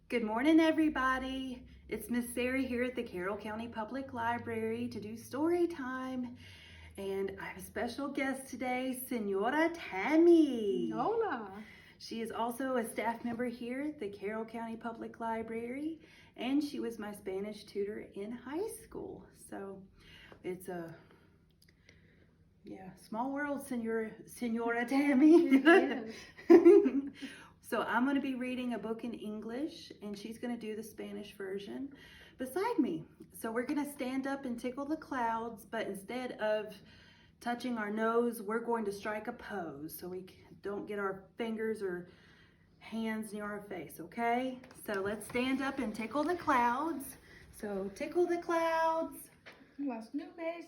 Good morning, everybody. It's Miss Sarah here at the Carroll County Public Library to do story time. And I have a special guest today, Senora Tammy. Hola. She is also a staff member here at the Carroll County Public Library, and she was my Spanish tutor in high school. So it's a small world, Senora Tammy. Yes. So I'm going to be reading a book in English, and she's going to do the Spanish version beside me. So we're going to stand up and tickle the clouds, but instead of touching our nose, we're going to strike a pose so we don't get our fingers or hands near our face, okay? So let's stand up and tickle the clouds. So tickle the clouds. Las nubes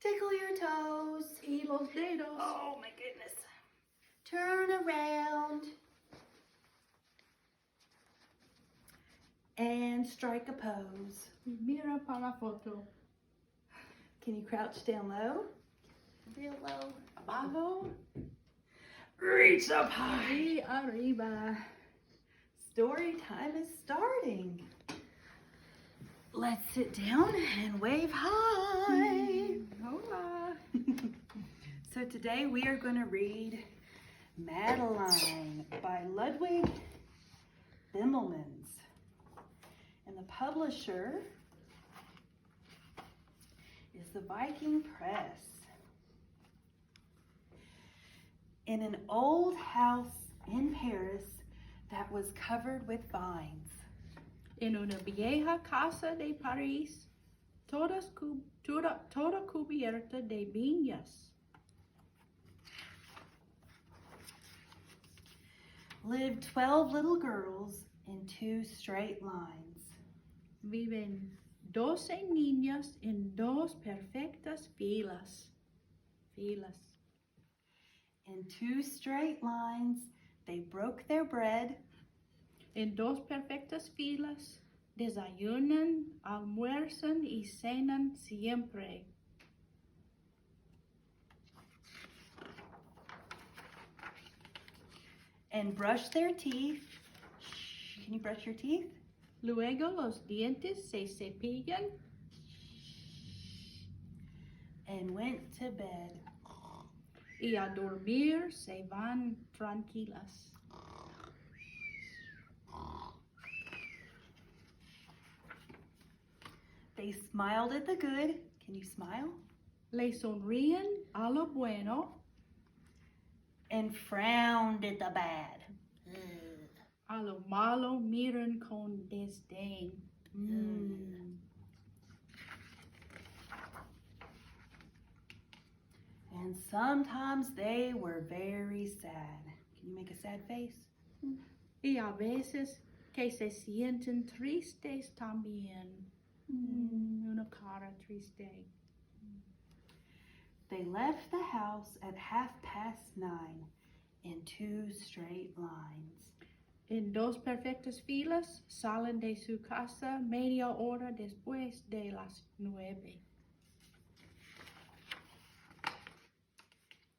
Tickle your toes. y los dedos. Oh my goodness. Turn around. And strike a pose. Mira para foto. Can you crouch down low? Real low. Abajo Reach up high. y arriba. Story time is starting. Let's sit down and wave hi. Hola. So today we are going to read Madeline by Ludwig Bimmelmans. And the publisher is the Viking Press. In an old house in Paris that was covered with vines. En una vieja casa de París, toda cubierta de viñas, Lived 12 little girls in 2 straight lines. viven 12 niñas en 2 perfectas filas. In 2 straight lines, they broke their bread En 2 perfectas filas, desayunan, almuerzan y cenan siempre. and brushed their teeth. Can you brush your teeth? Luego los dientes se cepillan And went to bed. y a dormir se van tranquilas. They smiled at the good. Can you smile? Le sonríen a lo bueno, And frowned at the bad. a lo malo miran con desdén. And sometimes they were very sad. Can you make a sad face? Y a veces que se sienten tristes también. Una cara triste. They left the house at 9:30 in 2 straight lines. En 2 perfectas filas salen de su casa media hora después de las 9.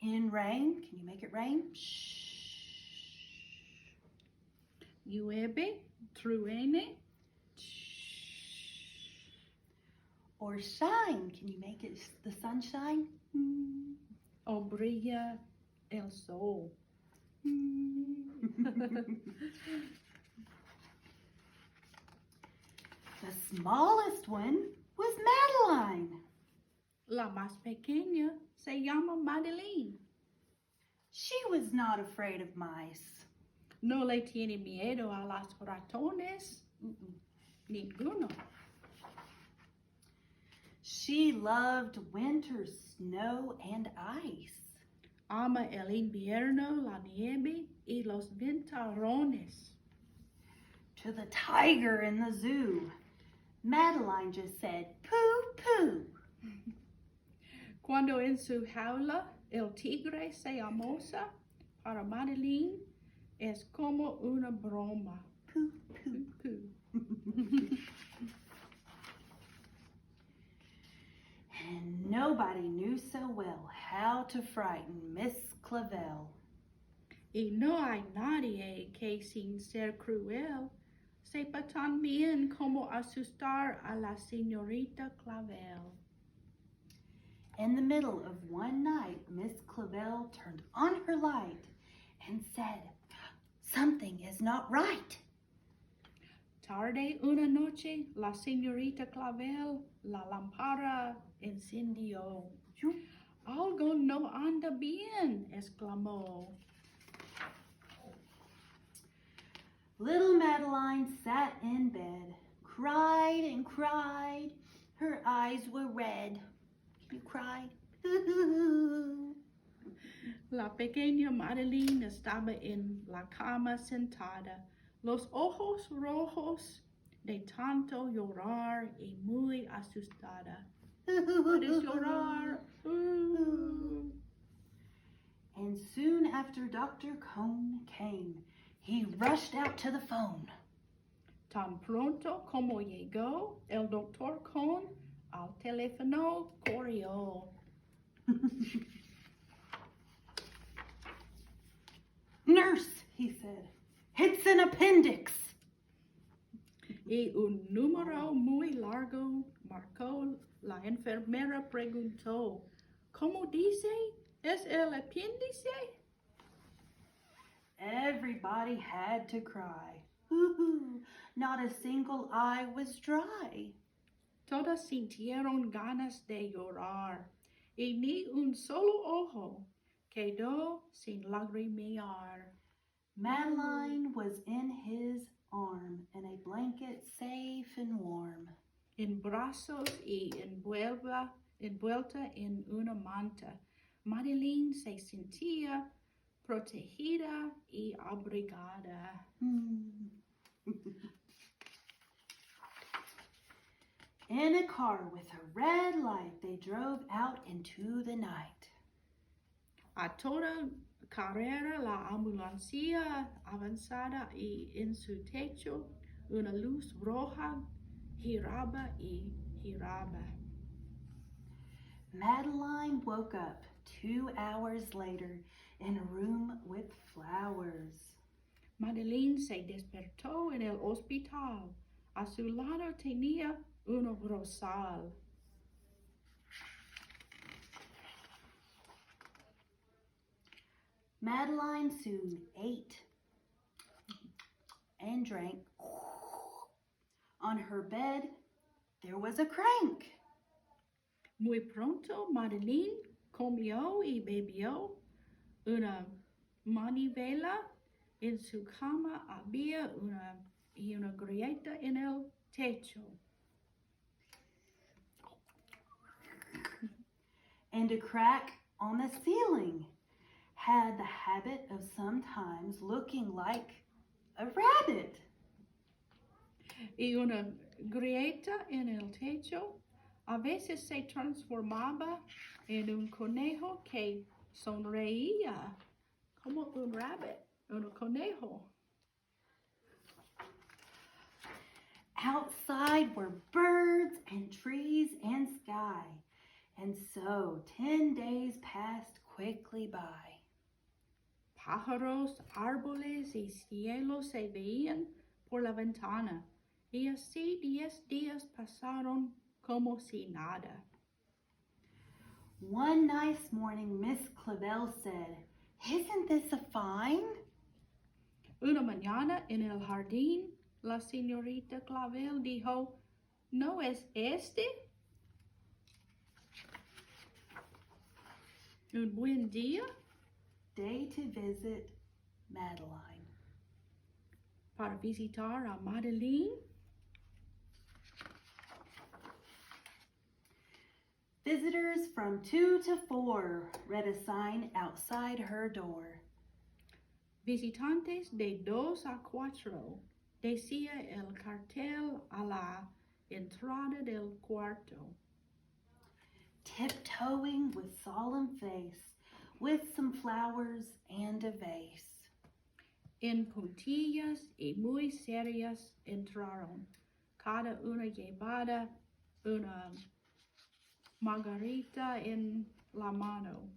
In rain, can you make it rain? Llueve, truene, Or shine, can you make it the sunshine? o brilla el sol. The smallest one was Madeline. La más pequeña se llama Madeline. She was not afraid of mice. No le tiene miedo a las ratones. Ninguno. She loved winter, snow, and ice. Ama el invierno, la nieve y los ventarrones. To the tiger in the zoo, Madeline just said, "Pooh, pooh." Cuando en su jaula el tigre se amosa, para Madeline es como una broma. Pooh, pooh. Poo. And nobody knew so well how to frighten Miss Clavel. Y no hay nadie que sin ser cruel sepa también cómo asustar a la señorita Clavel. In the middle of one night, Miss Clavel turned on her light and said, "Something is not right." Tarde una noche, la señorita Clavel la lámpara encendió. Algo no anda bien, exclamó. Little Madeline sat in bed, cried and cried. Her eyes were red. You cried. La pequeña Madeline estaba en la cama sentada, los ojos rojos de tanto llorar y muy asustada. ¿Puedes llorar? And soon after Dr. Cone came, he rushed out to the phone. Tan pronto como llegó el doctor Cone al teléfono corrió. "Nurse," he said, "it's an appendix." Y un número muy largo marcó. La enfermera preguntó, ¿cómo dice? ¿Es el apéndice? Everybody had to cry. Not a single eye was dry. Todas sintieron ganas de llorar y ni un solo ojo quedó sin lagrimear. Madeline was in his arm in a blanket safe and warm. En brazos y envuelta en una manta, Madeline se sentía protegida y abrigada. In a car with a red light, they drove out into the night. A toda carrera la ambulancia avanzada y en su techo una luz roja giraba y giraba. Madeline woke up 2 hours later in a room with flowers. Madeline se despertó en el hospital. A su lado tenía un rosal. Madeline soon ate and drank. On her bed, there was a crank. Muy pronto, Madeline comió y bebió. Una manivela. En su cama había una grieta en el techo. And a crack on the ceiling had the habit of sometimes looking like a rabbit. Y una grieta en el techo a veces se transformaba en un conejo que sonreía como un rabbit, un conejo. Outside were birds and trees and sky. And so 10 days passed quickly by. Pájaros, árboles y cielo se veían por la ventana. Y así 10 días pasaron como si nada. One nice morning, Miss Clavel said, "Isn't this a find?" Una mañana en el jardín, la señorita Clavel dijo, ¿no es este un buen día Day to visit Madeline. para visitar a Madeline? Visitors from 2 to 4 read a sign outside her door. Visitantes de 2 a 4, decía el cartel a la entrada del cuarto. Tiptoeing with solemn face, with some flowers and a vase. En puntillas y muy serias entraron, cada una llevada una margarita en la mano.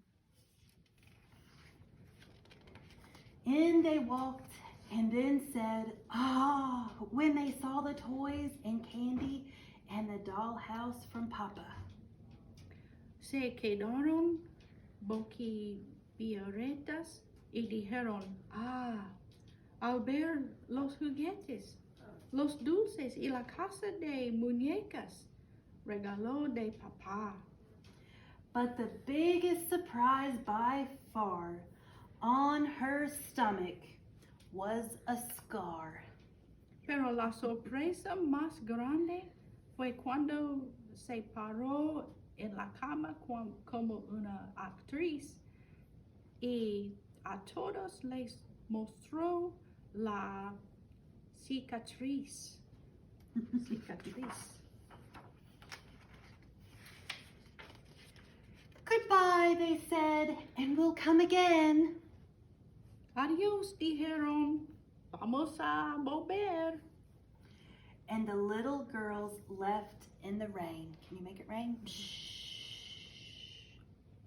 In they walked and then said, "Ah, when they saw the toys and candy and the dollhouse from Papa. Se quedaron boquiabiertas y dijeron, al ver los juguetes, los dulces y la casa de muñecas, regalo de papá. But the biggest surprise by far on her stomach was a scar. Pero la sorpresa más grande fue cuando se paró en la cama como una actriz y a todos les mostró la cicatriz. Goodbye, they said, and we'll come again. Adiós, dijeron, vamos a volver. And the little girls left in the rain. Can you make it rain?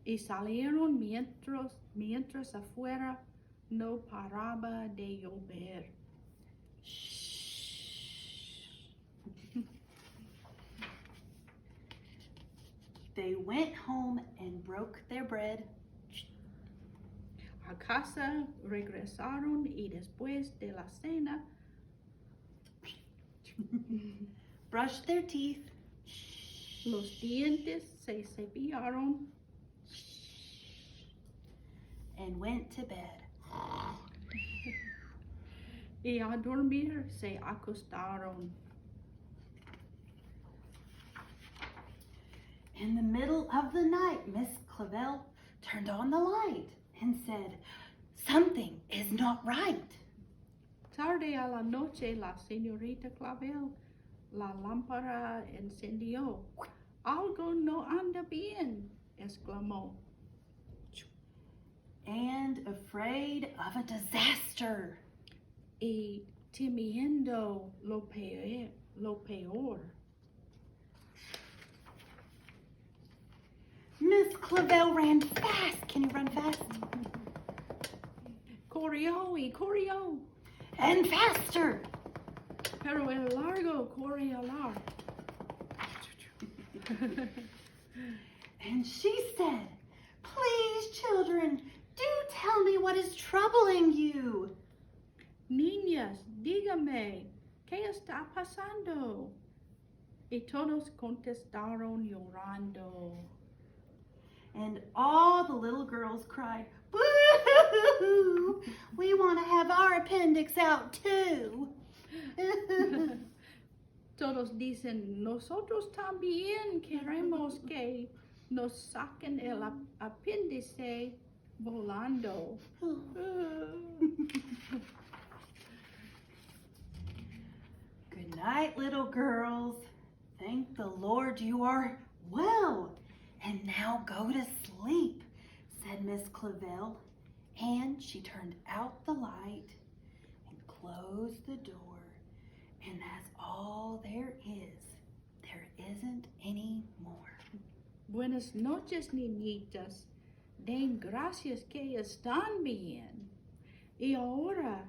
Y salieron mientras afuera no paraba de llover. They went home and broke their bread. A casa regresaron y después de la cena Brushed their teeth. los dientes se cepillaron And went to bed. y a dormir se acostaron. In the middle of the night, Miss Clavel turned on the light and said, "Something is not right." Tarde a la noche, la señorita Clavel la lámpara encendió. Algo no anda bien, exclamó. And afraid of a disaster. Y temiendo lo peor. Miss Clavel ran fast. Can you run fast? Corrió y corrió, And faster. pero el largo corrió largo. And she said, "Please, children, do tell me what is troubling you." Niñas, dígame, ¿qué está pasando? Y todos contestaron llorando. And all the little girls cried, "Boo! We want to have our appendix out too." Todos dicen, nosotros también queremos que nos saquen el apéndice volando. Good night, little girls. Thank the Lord you are well. And now go to sleep, said Miss Clavel. And she turned out the light and closed the door. And that's all there is. There isn't any more. Buenas noches, niñitas. Den gracias que están bien. Y ahora,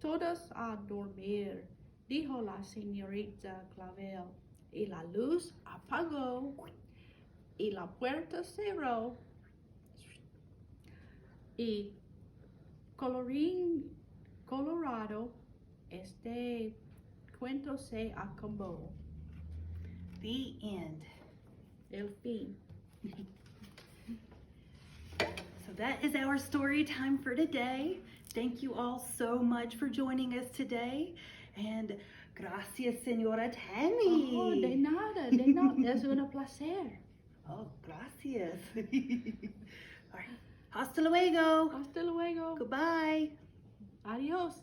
todas a dormir, dijo la señorita Clavel. Y la luz apagó. Y la puerta cerró. Y colorín colorado, este cuento se acabó. The end. El fin. So that is our story time for today. Thank you all so much for joining us today. And gracias, Señora Tammy. Oh, de nada. Es un placer. Oh, gracias. All right. Hasta luego. Hasta luego. Goodbye. Adiós.